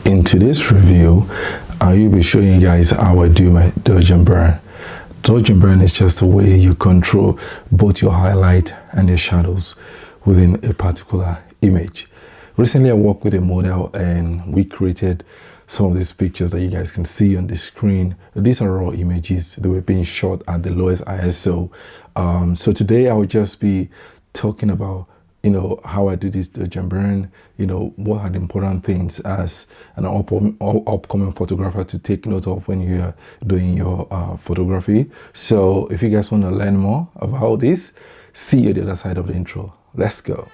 In today's review, I will be showing you guys how I do my Dodge Burn. Dodge Burn is just a way you control both your highlight and your shadows within a particular image. Recently, I worked with a model and we created some of these pictures that you guys can see on the screen. These are raw images. They were being shot at the lowest ISO. So today I will just be talking about how I do this Dodge Burn, what are the important things as an upcoming photographer to take note of when you're doing your photography. So if you guys want to learn more about this, see you at the other side of the intro. Let's go.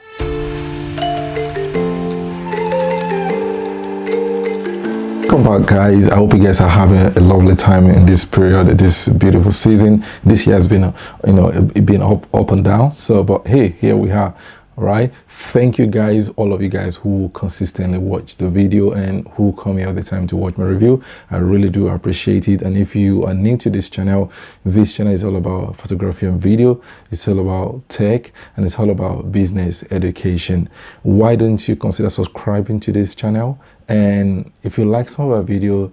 Welcome back, guys. I hope you guys are having a lovely time in this period, this beautiful season. This year has been been up and down, so but hey, here we are. Right, thank you guys, all of you guys who consistently watch the video and who come here all the time to watch my review. I really do appreciate it. And if you are new to this channel is all about photography and video. It's all about tech, and it's all about business education. Why don't you consider subscribing to this channel? And if you like some of our video,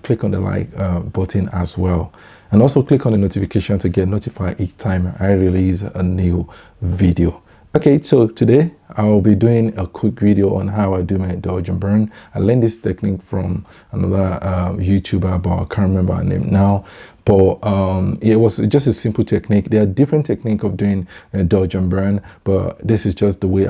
click on the like button as well, and also click on the notification to get notified each time I release a new video. Okay, so today I'll be doing a quick video on how I do my Dodge Burn. I learned this technique from another YouTuber, but I can't remember her name now. But it was just a simple technique. There are different techniques of doing Dodge Burn, but this is just the way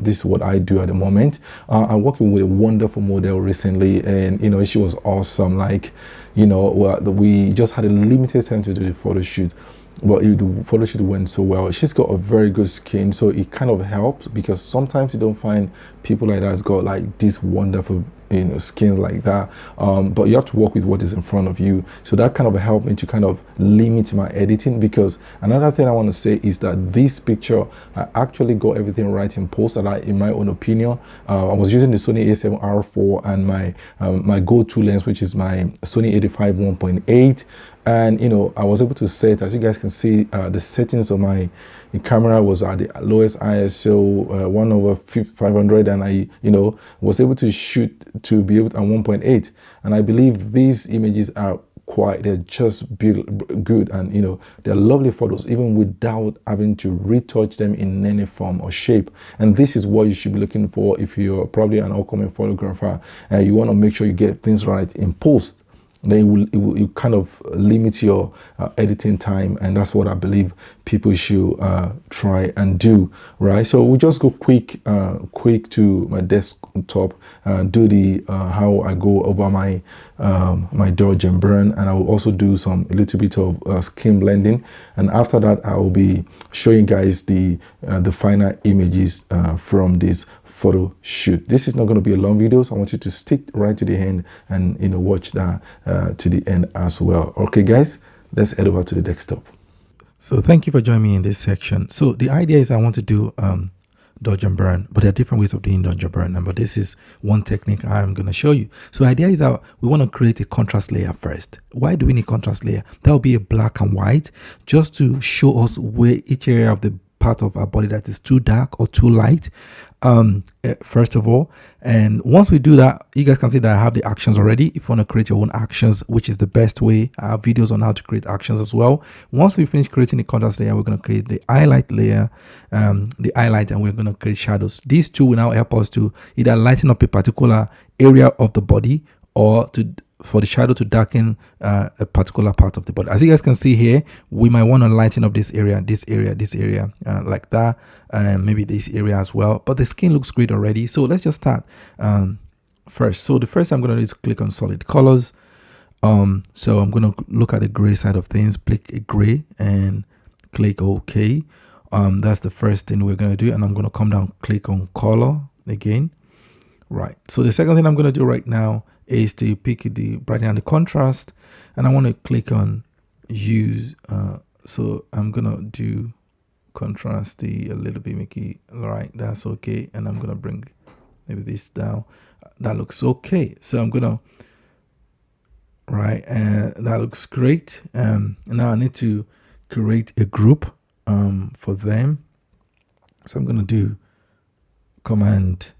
this is what I do at the moment. I'm working with a wonderful model recently, and she was awesome. Like, we just had a limited time to do the photo shoot. But the photo shoot went so well. She's got a very good skin, so it kind of helps, because sometimes you don't find people like that's got like this wonderful skin like that. But you have to work with what is in front of you. So that kind of helped me to kind of limit my editing. Because another thing I want to say is that this picture, I actually got everything right in post. And in my own opinion, I was using the Sony a7R4 and my go-to lens, which is my Sony 85 1.8. And I was able to set, as you guys can see, the settings of my camera was at the lowest ISO 1/500, and I was able to shoot to be able at 1.8. And I believe these images are they're just good, and they're lovely photos even without having to retouch them in any form or shape. And this is what you should be looking for if you're probably an upcoming photographer and you want to make sure you get things right in post. Then it will kind of limit your editing time, and that's what I believe people should try and do. Right, so we'll just go quick to my desktop, do the how I go over my my Dodge Burn, and I will also do a little bit of skin blending, and after that I will be showing guys the final images from this photo shoot. This is not going to be a long video, so I want you to stick right to the end and watch that to the end as well. Okay guys, let's head over to the desktop. So thank you for joining me in this section. So the idea is I want to do Dodge Burn, but there are different ways of doing Dodge Burn, but this is one technique I'm going to show you. So the idea is that we want to create a contrast layer first. Why do we need contrast layer? That will be a black and white, just to show us where each area of the part of our body that is too dark or too light, first of all. And once we do that, you guys can see that I have the actions already. If you want to create your own actions, which is the best way, I have videos on how to create actions as well. Once we finish creating the contrast layer, we're going to create the highlight layer, and we're going to create shadows. These two will now help us to either lighten up a particular area of the body, or for the shadow to darken a particular part of the body. As you guys can see here, we might want to lighten up this area, like that, and maybe this area as well. But the skin looks great already. So let's just start first. So the first I'm going to do is click on solid colors. So I'm going to look at the gray side of things, click gray and click OK. That's the first thing we're going to do. And I'm going to come down, click on color again. Right. So the second thing I'm going to do right now is to pick the brightening and the contrast, and I want to click on use. So I'm gonna do contrast a little bit, make it right. That's okay, and I'm gonna bring maybe this down. That looks okay. So I'm gonna and that looks great. Now I need to create a group for them. So I'm gonna do Command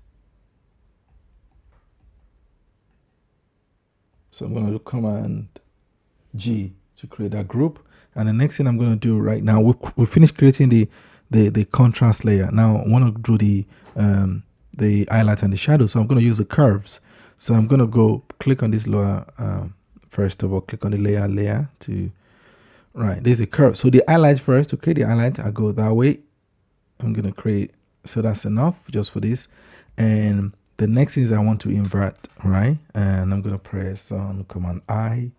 So I'm going to do Command G to create that group. And the next thing I'm going to do right now, we finished creating the contrast layer. Now I want to do the highlight and the shadow. So I'm going to use the curves. So I'm going to go click on this lower, first of all, click on the layer to, right, there's a curve. So the highlight first, to create the highlight, I go that way. I'm going to create, so that's enough just for this. And the next thing is I want to invert, right? And I'm going to press on Command I.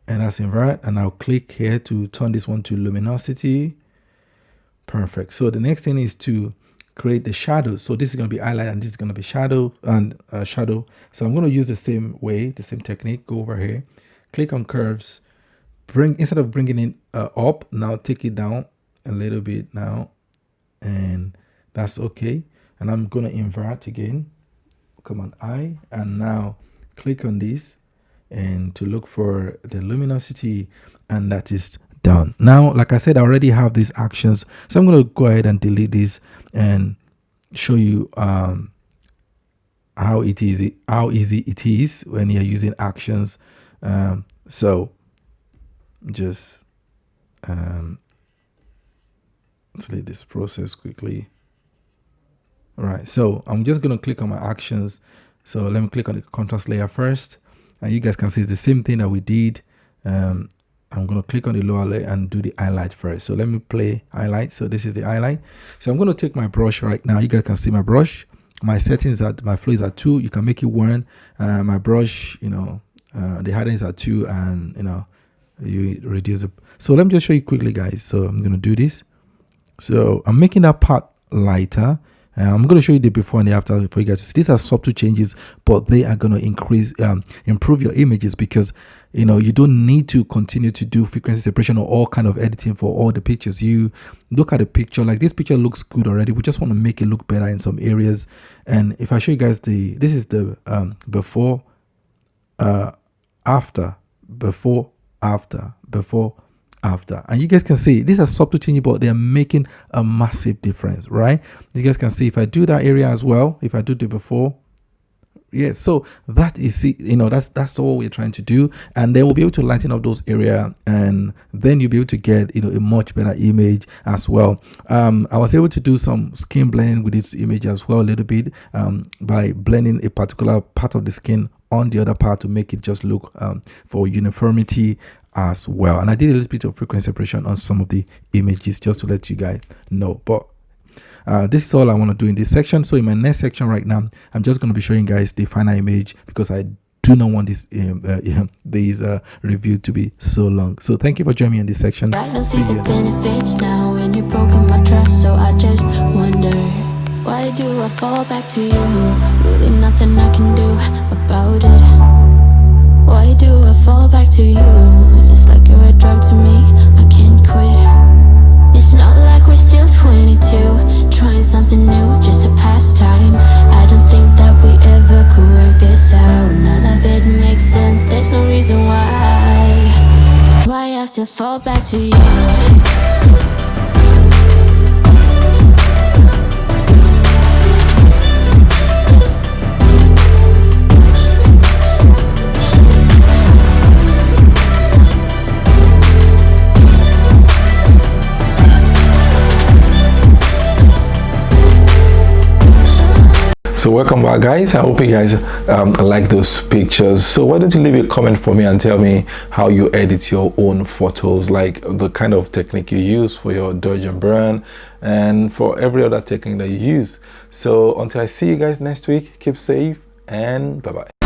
And that's invert. And I'll click here to turn this one to luminosity. Perfect. So the next thing is to create the shadow. So this is going to be highlight and this is going to be shadow and shadow. So I'm going to use the same way, the same technique. Go over here, click on curves, instead of bringing it up, now take it down a little bit now. And that's okay. And I'm going to invert again, Command I, and now click on this and to look for the luminosity, and that is done. Now, like I said, I already have these actions, so I'm going to go ahead and delete this and show you how easy it is when you're using actions. So just delete this process quickly. All right, so I'm just going to click on my actions. So let me click on the contrast layer first, and you guys can see it's the same thing that we did. I'm going to click on the lower layer and do the highlight first. So let me play highlight. So this is the highlight. So I'm going to take my brush right now. You guys can see my brush. My settings at my flow is at 2. You can make it 1. My brush, the hardness is at 2, and you reduce it. So let me just show you quickly, guys. So I'm going to do this. So I'm making that part lighter. I'm going to show you the before and the after for you guys to see. These are subtle changes, but they are going to improve your images, because you don't need to continue to do frequency separation or all kind of editing for all the pictures. You look at the picture, like this picture looks good already. We just want to make it look better in some areas. And if I show you guys this is the before, after, before, after, and you guys can see these are subtle changes, but they're making a massive difference, right? You guys can see if I do that area as well, if I do the before, yes. So that is, that's all we're trying to do, and then we'll be able to lighten up those areas, and then you'll be able to get a much better image as well. I was able to do some skin blending with this image as well a little bit, by blending a particular part of the skin on the other part to make it just look for uniformity as well. And I did a little bit of frequency separation on some of the images just to let you guys know. But this is all I want to do in this section. So in my next section right now, I'm just going to be showing you guys the final image, because I do not want this review to be so long. So thank you for joining me in this section. I don't see the benefits now when you've broken my trust, so I just wonder, why do I fall back to you? Really nothing I can do about it. Why do I fall back to you? It's like you're a drug to me, I can't quit. It's not like we're still 22, trying something new just to pass time. I don't think that we ever could work this out. None of it makes sense, there's no reason why I still fall back to you. So welcome back, guys. I hope you guys like those pictures. So why don't you leave a comment for me and tell me how you edit your own photos, like the kind of technique you use for your Dodge Burn and for every other technique that you use. So until I see you guys next week, keep safe and bye-bye.